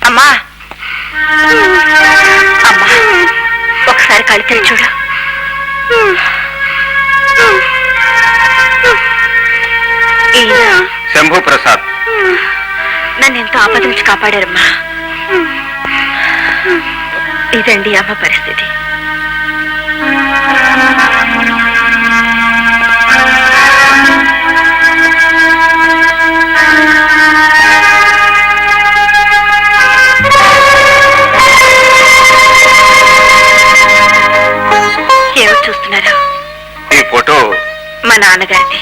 అమ్మా అమ్మా ఒకసారి కళ్ళు చూడు. శంభు ప్రసాద్ నన్ను ఎంతో ఆపద నుంచి కాపాడారమ్మా. ఇదండి అమ్మ పరిస్థితి. ఏమిటి చూస్తున్నారు? ఈ ఫోటో మా నాన్నగారిది.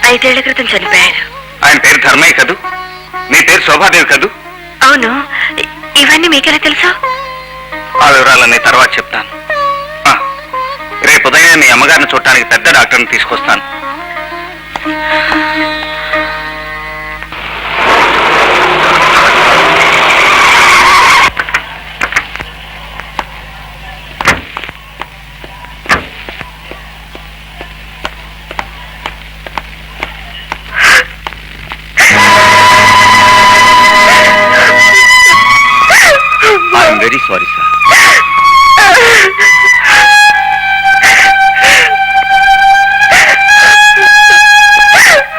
5 ఏళ్ల క్రితం చనిపోయారు. ఆయన పేరు ధర్మయ్య కదూ? నీ పేరు శోభాదేవి కదూ? అవును. ఇవన్నీ మీకెలా తెలుసా? ఆ వివరాలన్నీ తర్వాత చెప్తాను. రేపు ఉదయం మీ అమ్మగారిని చూడటానికి పెద్ద డాక్టర్ని తీసుకొస్తాను. I'm very sorry sir.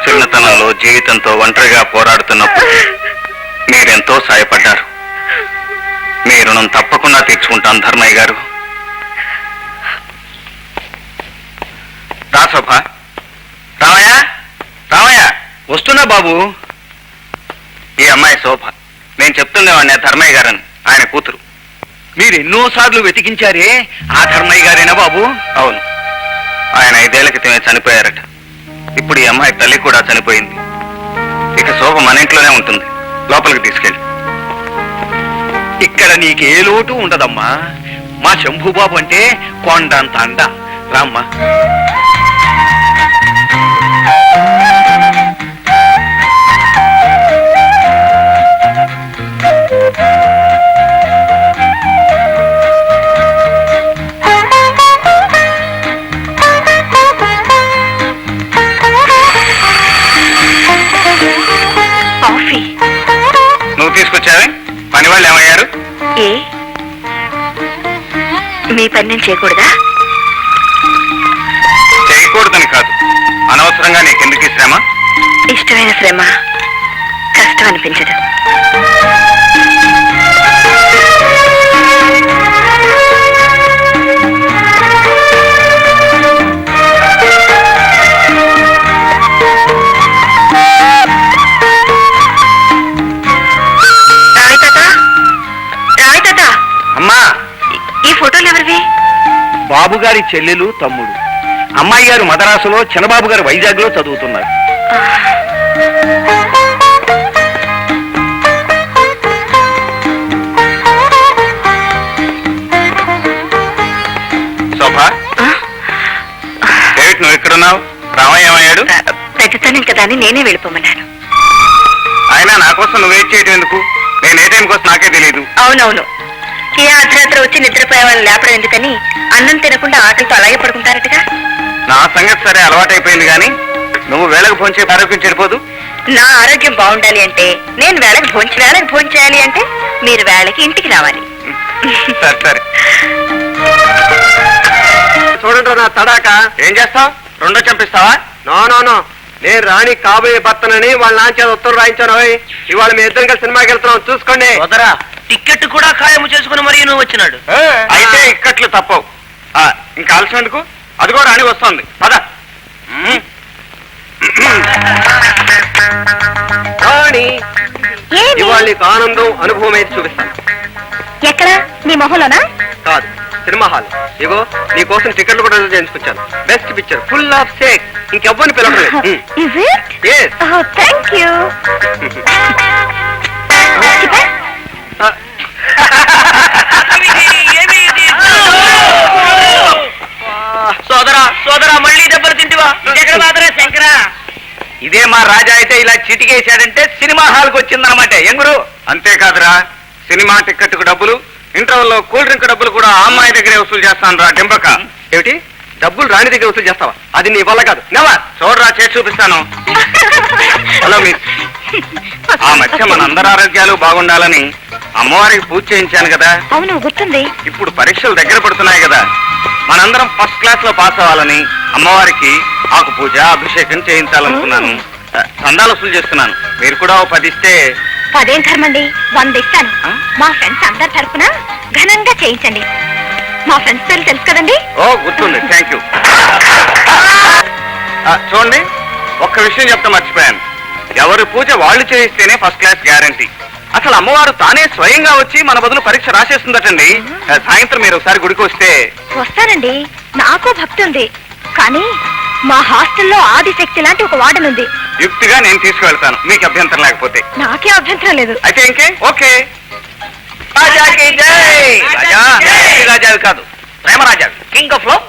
చిన్నతనంలో జీవితంతో ఒంటరిగా పోరాడుతున్నప్పుడు మీరెంతో సాయపడ్డారు. మీ రుణం తప్పకుండా తీర్చుకుంటాను ధర్మయ్య గారు. రా శోభ. రామయ్య, రామయ్య వస్తున్నా బాబు. ఈ అమ్మాయి శోభ. నేను చెప్తుండేవాడిని ధర్మయ్య గారని, ఆయన కూతురు. మీరు ఎన్నోసార్లు వెతికించారే ఆ ధర్మయ్య గారేనా బాబు? అవును, ఆయన 5 ఏళ్ల క్రితమే చనిపోయారట. ఇప్పుడు ఈ అమ్మాయి తల్లి కూడా చనిపోయింది. ఇక శోభ మన ఇంట్లోనే ఉంటుంది. లోపలికి తీసుకెళ్ళి. ఇక్కడ నీకే లోటు ఉండదమ్మా. మా శంభుబాబు అంటే కొండంత అండ. రామ్మా. నువ్వు తీసుకొచ్చావే? పని వాళ్ళు ఏమయ్యారు? ఏ మీ పని నేను చేయకూడదా? చేయకూడదని కాదు, అనవసరంగా నీకెందుకు శ్రమ? ఇష్టమైన శ్రమ కష్టం అనిపించదు. అమ్మా, ఈ ఫోటోలు ఎవరివి? బాబు గారి చెల్లెలు, తమ్ముడు. అమ్మాయి గారు మద్రాసులో, చిన్నబాబు గారు వైజాగ్ లో చదువుతున్నారు. శోభా, ఏమిటి నువ్వు ఇక్కడున్నావు? రామయ్య ఏమయ్యాడు? పెద్దతనం కదా అని నేనే వెళ్ళిపోమన్నాను. అయినా నా కోసం నువ్వు వెయిట్ చేయడం ఎందుకు? నేను ఏ టైం కోసం నాకే తెలియదు. అవునవును, ఏ అర్ధరాత్రి వచ్చి నిద్రపోయే వాళ్ళని లేపడం ఎందుకని అన్నం తినకుండా ఆకలితో అలాగే పడుకుంటారటగా. నా సంగతి సరే, అలవాటైపోయింది. కానీ నువ్వు వేళకు భోంచే ఆరోగ్యం చెడిపోదు. నా ఆరోగ్యం బాగుండాలి అంటే నేను వేళకు భోంచేయాలి అంటే మీరు వేళకి ఇంటికి రావాలి. సరే సరే. చూడండి నా తడాక. ఏం చేస్తావు? రెండో చంపిస్తావా? నో, నేను రాణి కాబోయే భర్తనని వాళ్ళ నాంచేత ఉత్తరం రాయించాను. ఇవాళ మీ ఇద్దరం కలిసి సినిమాకి వెళ్తున్నాం, చూసుకోండి. వదరా, టికెట్ కూడా ఖాయము చేసుకుని మరీ నువ్వు వచ్చినాడు. అయితే ఇక్కట్లు తప్పవు. ఇంకా ఆలస్యం ఎందుకు? అదిగో రాణి వస్తుంది, పద. రాణి, ఇవాళ నీకు ఆనందం అనుభవం అయితే చూపిస్తాను. ఎక్కడ? నీ మొహంలోనా? కాదు, సినిమా హాల్. ఇగో నీ కోసం టికెట్లు కూడా రిజర్వ్ చేయించుకొచ్చాను. Best picture, full of sake. ఇంకెవ్వరిని పిలవలేదు. సోదరా మళ్ళీ దెబ్బలు తింటివా? శంకరా, ఇదే మా రాజా అయితే ఇలా చిటికేశాడంటే సినిమా హాల్కి వచ్చిందన్నమాట. ఎంగురు అంతేకాదురా, సినిమా టికెట్ కు డబ్బులు, ఇంటర్వెల్లో కూల్ డ్రింక్ డబ్బులు కూడా ఆ అమ్మాయి దగ్గరే వసూలు చేస్తాను రా డింబక. ఏమిటి? డబ్బులు రాణి దగ్గర వసూలు చేస్తావా? అది నీ వల్ల కాదు. నెవర్. చూడరా, చేసి చూపిస్తాను. హలో మిస్, ఆ మధ్య మన అందరి ఆరోగ్యాలు బాగుండాలని అమ్మవారికి పూజ చేయించాను కదా. అవును గుర్తుంది. ఇప్పుడు పరీక్షలు దగ్గర పడుతున్నాయి కదా, మనందరం ఫస్ట్ క్లాస్ లో పాస్ అవ్వాలని అమ్మవారికి ఆకు పూజ అభిషేకం చేయించాలనుకున్నాను. చందాలు వసూలు చేస్తున్నాను. మీరు కూడా 10 ఇస్తే. 10 ధర్మండి, 100 ఇస్తాను. ఆ? మా ఫ్రెండ్స్ అందరి తరఫున ఘనంగా చేయించండి. మా ఫ్రెండ్స్ పేరు తెలుసు కదండి. ఓ గుర్తుంది, థ్యాంక్ యూ. చూడండి, ఒక్క విషయం చెప్తా మర్చిపోయాను. ఎవరి పూజ వాళ్ళు చేయిస్తేనే ఫస్ట్ క్లాస్ గ్యారంటీ. అసలు అమ్మవారు తానే స్వయంగా వచ్చి మన బదులు పరీక్ష రాసేస్తుందటండి. సాయంత్రం మీరు ఒకసారి గుడికి వస్తే. వస్తానండి, నాకు భక్తి ఉంది. కానీ మా హాస్టల్లో ఆదిశక్తి లాంటి ఒక వార్డెన్ ఉంది. యుక్తిగా నేను తీసుకువెళ్తాను, మీకు అభ్యంతరం లేకపోతే. నాకే అభ్యంతరం లేదు. అయితే ఇంకే ఓకే. రాజాకి జై. రాజా, ఈ రాజావి కాదు, ప్రేమరాజా, కింగ్ ఆఫ్ లవ్.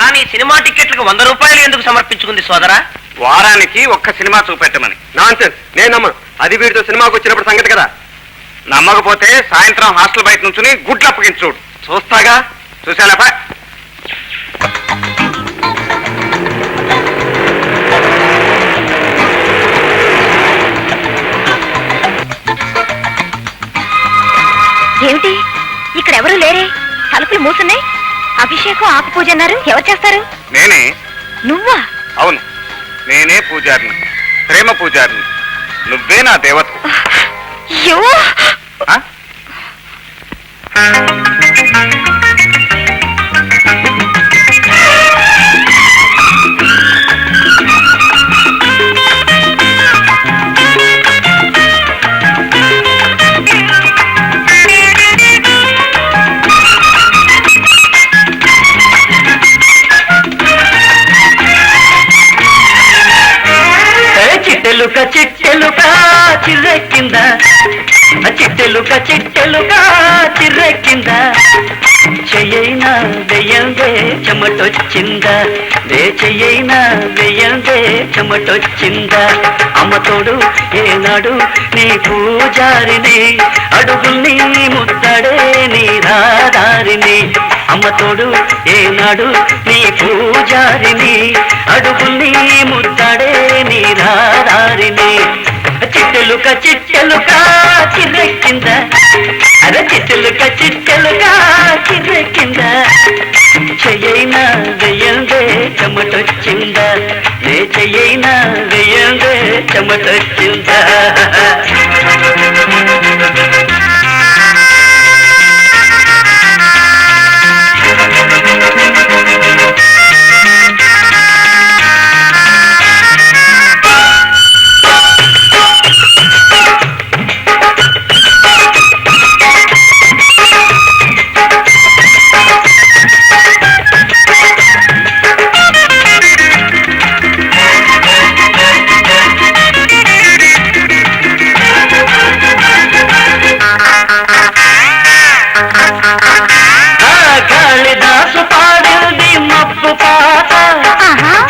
కానీ సినిమా టికెట్లకు 100 రూపాయలు ఎందుకు సమర్పించుకుంది సోదరా? వారానికి ఒక్క సినిమా చూపెట్టమని. నాన్సెన్స్, నేను నమ్మను. అది వీడితో సినిమాకి వచ్చినప్పుడు సంగతి కదా. నమ్మకపోతే సాయంత్రం హాస్టల్ బయట నుంచుని గుడ్లు అప్పగించి చూడు. చూస్తాగా, చూసాలేపా. ఏమిటి ఇక్కడ ఎవరు లేరే? తలుపులు మూసున్నాయి. అభిషేకం ఆకు పూజ అన్నారు. ఎవరు చేస్తారు? నేనే. నువ్వా? అవును, నేనే పూజారిని, ప్రేమ పూజారిని. నువ్వే నా దేవత. అయ్యో! చిట్టెలుక చిట్టెలుక చిర్రెక్కింద, చిట్టెలుక చిట్టెలుక చిర్రెక్కింద, చెయ్యైనా వెయ్యందే చెమటొచ్చిందా, చెయ్యైనా వెయ్యందే చెమటొచ్చిందా. అమ్మ తోడు ఏనాడు నీ పూజారిని, అడుగుల్ని ముద్దడే నీ రాదారిని. అమ్మ తోడు ఏనాడు నీ పూజారిని, అడుగుల్ని ముద్దడే నీ రాదారిని. చిట్టెలుక చిట్టెలుక చిర్రెక్కింద, అరే చిట్టెలుక చిట్టెలుక చిర్రెక్కింద, చెయ్యైనా వెయ్యందే చెమటొచ్చిందా, చెయ్యైనా వెయ్యందే చెమటొచ్చిందా. కాళిదాసు పాడింది మబ్బు పాట,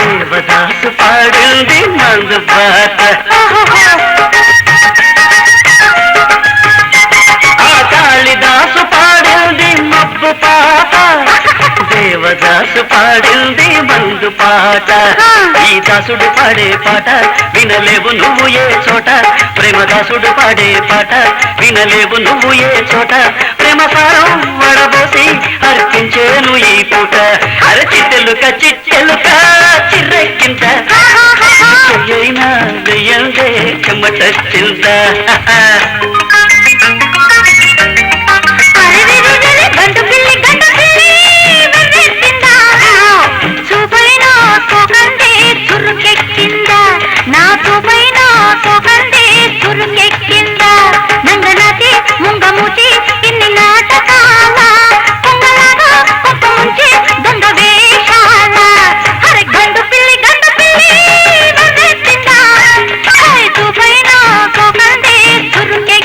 దేవదాసు పాడింది మందు పాట. కాళిదాసు పాడింది మబ్బు పాట, దేవదాసు పాడింది మందు పాట. ఈ దాసుడు పాడే పాట వినలేవు నువ్వు ఏ చోట, ప్రేమదాసుడు పాడే పాట వినలేవు నువ్వు ఏ చోట. ప్రేమ సారం వడబోసి అర్పించేను ఈ పూట. అర చిట్టెలుక చిట్టెలుక చిర్రెక్కింత, చెయ్యైనా వెయ్యందే చెమటొచ్చింద. గంటు పిల్లి గంటు పిల్లి వెర్రెత్తిందా, చూపైన సోకంది చురుకెక్కిందా, నా చూపైన సోకంది చురుకెక్కిందా. నంగనాటి ముంగమూచి ఇన్ని నాటకాల, పొంగలాగా కొత్త ముంచి దొంగ వేషాల. అరే గండు పిల్లి వెర్రెత్తిందా, చూపైన సోకంది చురుకెక్కిందా.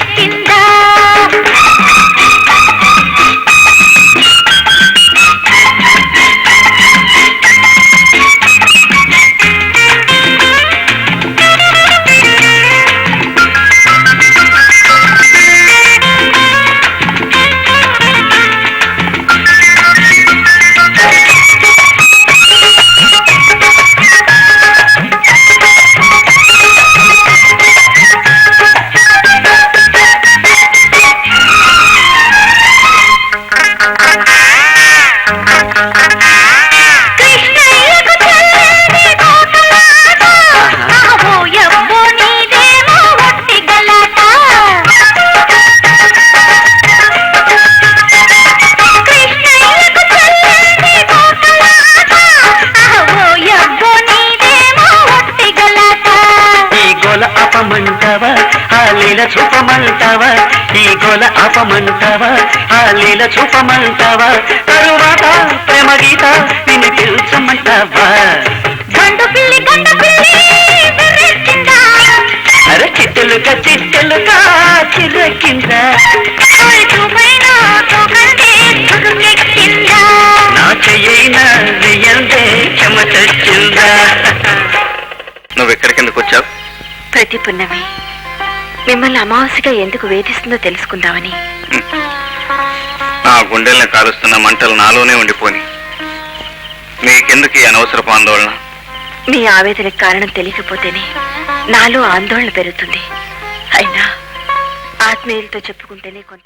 ఆపమంటావా ఆ లీల చూపమంటావా తరువాత ప్రేమ గీత నిన్ను పిలుచమంటావా గండు పిల్లి విర్రెక్కిందా? అరే చిట్టెలుగా చిర్రెక్కిందా తోలి చూపైనా తోకందే తుడుకెక్కిందా? నా చెయ్యైనా వెయ్యందే చెమటొచ్చిందా నువ్వు ఎక్కడికి ఎందుకు వచ్చావు? ప్రతి పున్నమి మిమ్మల్ని అమావాస్యగా ఎందుకు వేధిస్తుందో తెలుసుకుందామని. నా గుండెల్ని కాలుస్తున్న మంటలు నాలోనే ఉండిపోని. నీకెందుకు ఈ అనవసరపు ఆందోళన? మీ ఆవేదనకు కారణం తెలియకపోతేనే నాలో ఆందోళన పెరుగుతుంది. అయినా ఆత్మీయులతో చెప్పుకుంటేనే కొంత